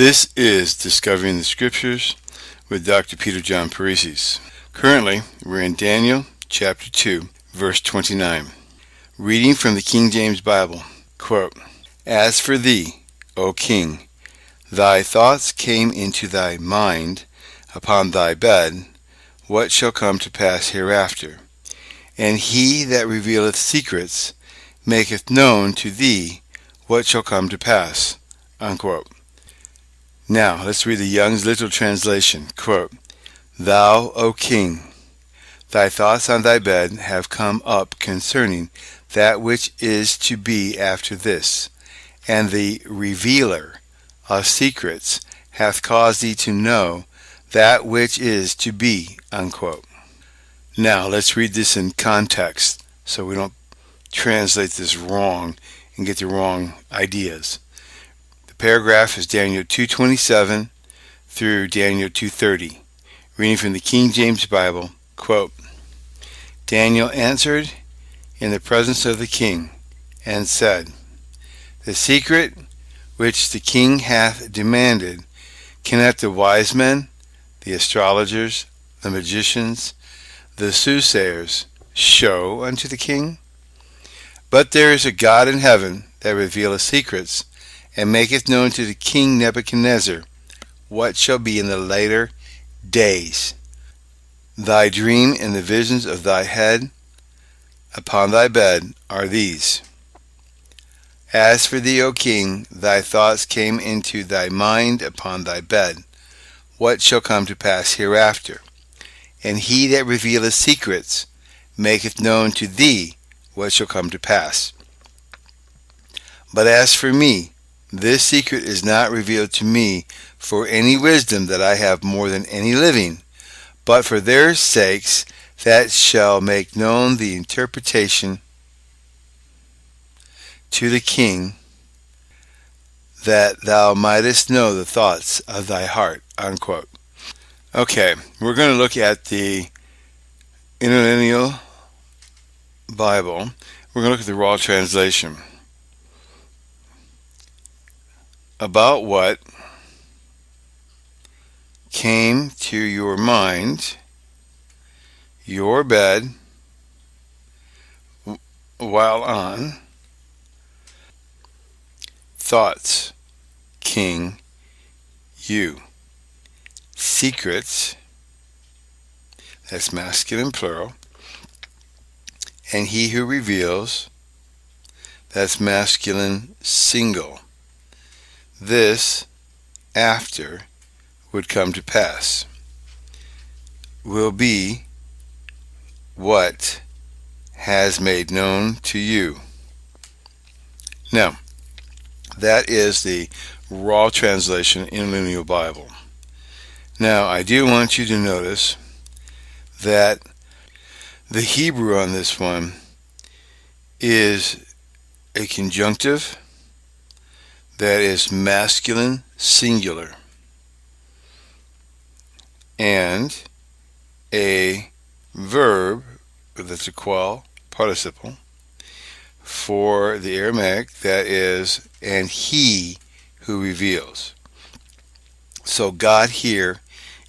This is Discovering the Scriptures with Dr. Peter John Parisis. Currently, we're in Daniel chapter 2, verse 29. Reading from the King James Bible, quote, "As for thee, O king, thy thoughts came into thy mind upon thy bed, what shall come to pass hereafter? And he that revealeth secrets maketh known to thee what shall come to pass." Unquote. Now, let's read the Young's Literal Translation. Quote, "Thou, O king, thy thoughts on thy bed have come up concerning that which is to be after this, and the revealer of secrets hath caused thee to know that which is to be." Unquote. Now, let's read this in context so we don't translate this wrong and get the wrong ideas. The paragraph is Daniel 2:27 through Daniel 2:30. Reading from the King James Bible, quote, "Daniel answered in the presence of the king, and said, The secret which the king hath demanded cannot the wise men, the astrologers, the magicians, the soothsayers show unto the king? But there is a God in heaven that revealeth secrets, and maketh known to the king Nebuchadnezzar what shall be in the later days. Thy dream and the visions of thy head upon thy bed are these. As for thee, O king, thy thoughts came into thy mind upon thy bed, what shall come to pass hereafter? And he that revealeth secrets maketh known to thee what shall come to pass. But as for me, this secret is not revealed to me for any wisdom that I have more than any living, but for their sakes that shall make known the interpretation to the king, that thou mightest know the thoughts of thy heart." Unquote. Okay, we're going to look at the Interlineal Bible. We're going to look at the raw translation. About what came to your mind, your bed, while on thoughts, king, you. Secrets, that's masculine plural, and he who reveals, that's masculine single. This after would come to pass, will be what has made known to you. Now, that is the raw translation in the Interlineal Bible. Now, I do want you to notice that the Hebrew on this one is a conjunctive that is masculine singular, and a verb that's a qual participle for the Aramaic that is, and he who reveals. So God here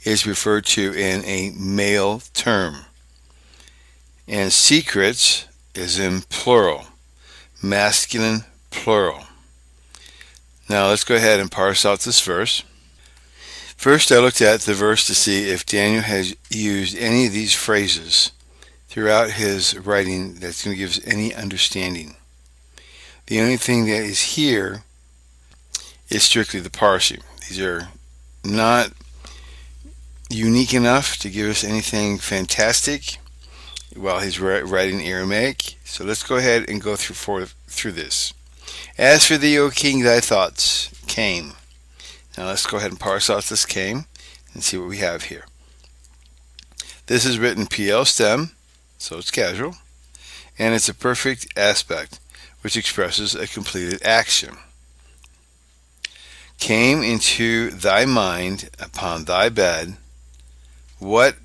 is referred to in a male term, and secrets is in plural, masculine plural. Now let's go ahead and parse out this verse. First, I looked at the verse to see if Daniel has used any of these phrases throughout his writing that's going to give us any understanding. The only thing that is here is strictly the parsing. These are not unique enough to give us anything fantastic while he's writing Aramaic. So let's go ahead and go through this. As for thee, O king, thy thoughts came. Now let's go ahead and parse out this came and see what we have here. This is written PL stem, so it's casual, and it's a perfect aspect, which expresses a completed action. Came into thy mind upon thy bed, what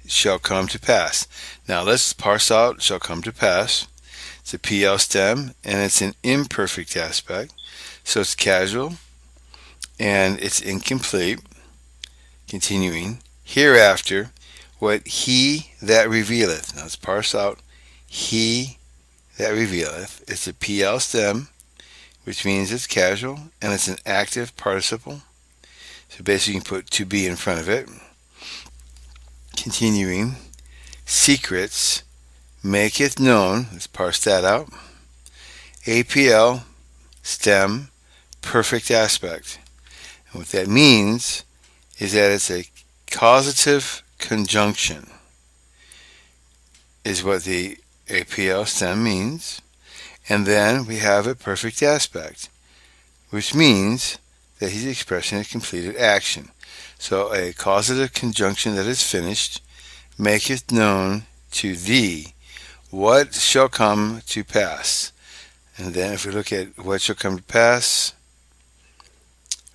shall come to pass? Now let's parse out shall come to pass. It's a PL stem, and it's an imperfect aspect, so it's casual, and it's incomplete. Continuing, hereafter, what he that revealeth. Now let's parse out he that revealeth. It's a PL stem, which means it's casual, and it's an active participle. So basically you can put to be in front of it. Continuing, secrets maketh known. Let's parse that out. APL stem, perfect aspect. And what that means is that it's a causative conjunction, is what the APL stem means. And then we have a perfect aspect, which means that he's expressing a completed action. So a causative conjunction that is finished maketh known to thee what shall come to pass. And then if we look at what shall come to pass,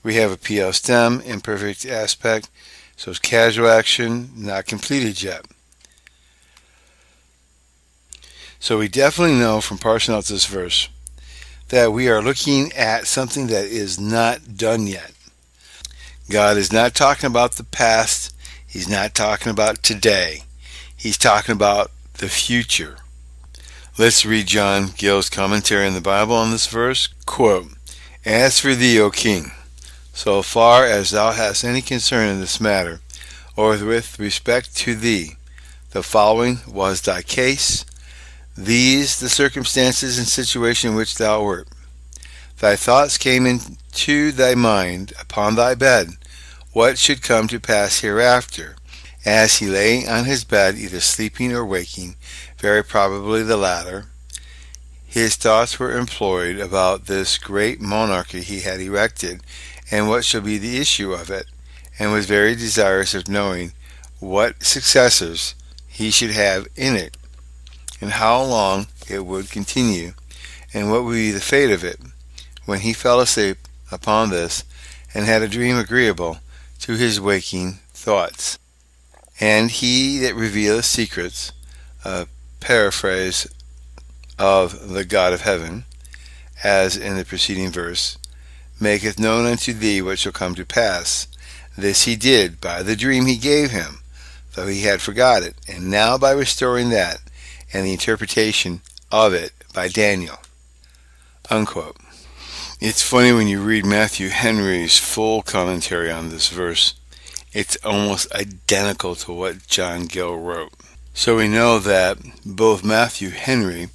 we have a PL stem, imperfect aspect, so it's casual action, not completed yet. So we definitely know from parsing out this verse that we are looking at something that is not done yet. God is not talking about the past. He's not talking about today. He's talking about the future. Let's read John Gill's commentary in the Bible on this verse. Quote, "As for thee, O king, so far as thou hast any concern in this matter, or with respect to thee, the following was thy case, these the circumstances and situation in which thou wert. Thy thoughts came into thy mind upon thy bed, what should come to pass hereafter, as he lay on his bed, either sleeping or waking, very probably the latter. His thoughts were employed about this great monarchy he had erected, and what shall be the issue of it, and was very desirous of knowing what successors he should have in it, and how long it would continue, and what would be the fate of it, when he fell asleep upon this, and had a dream agreeable to his waking thoughts. And he that revealeth secrets," a paraphrase of the God of heaven, as in the preceding verse, "maketh known unto thee what shall come to pass. This he did by the dream he gave him, though he had forgot it, and now by restoring that, and the interpretation of it by Daniel." Unquote. It's funny when you read Matthew Henry's full commentary on this verse. It's almost identical to what John Gill wrote. So we know that both Matthew Henry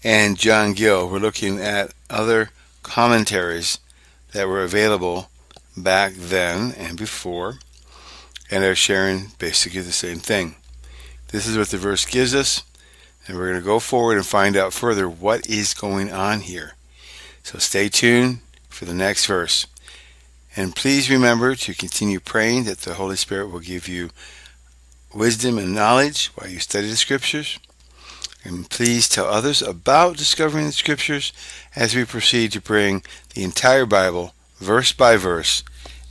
and John Gill were looking at other commentaries that were available back then and before, and are sharing basically the same thing. This is what the verse gives us, and we're going to go forward and find out further what is going on here. So stay tuned for the next verse. And please remember to continue praying that the Holy Spirit will give you wisdom and knowledge while you study the Scriptures. And please tell others about discovering the Scriptures as we proceed to bring the entire Bible, verse by verse,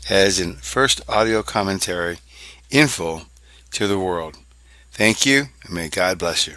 as in first audio commentary, in full, to the world. Thank you, and may God bless you.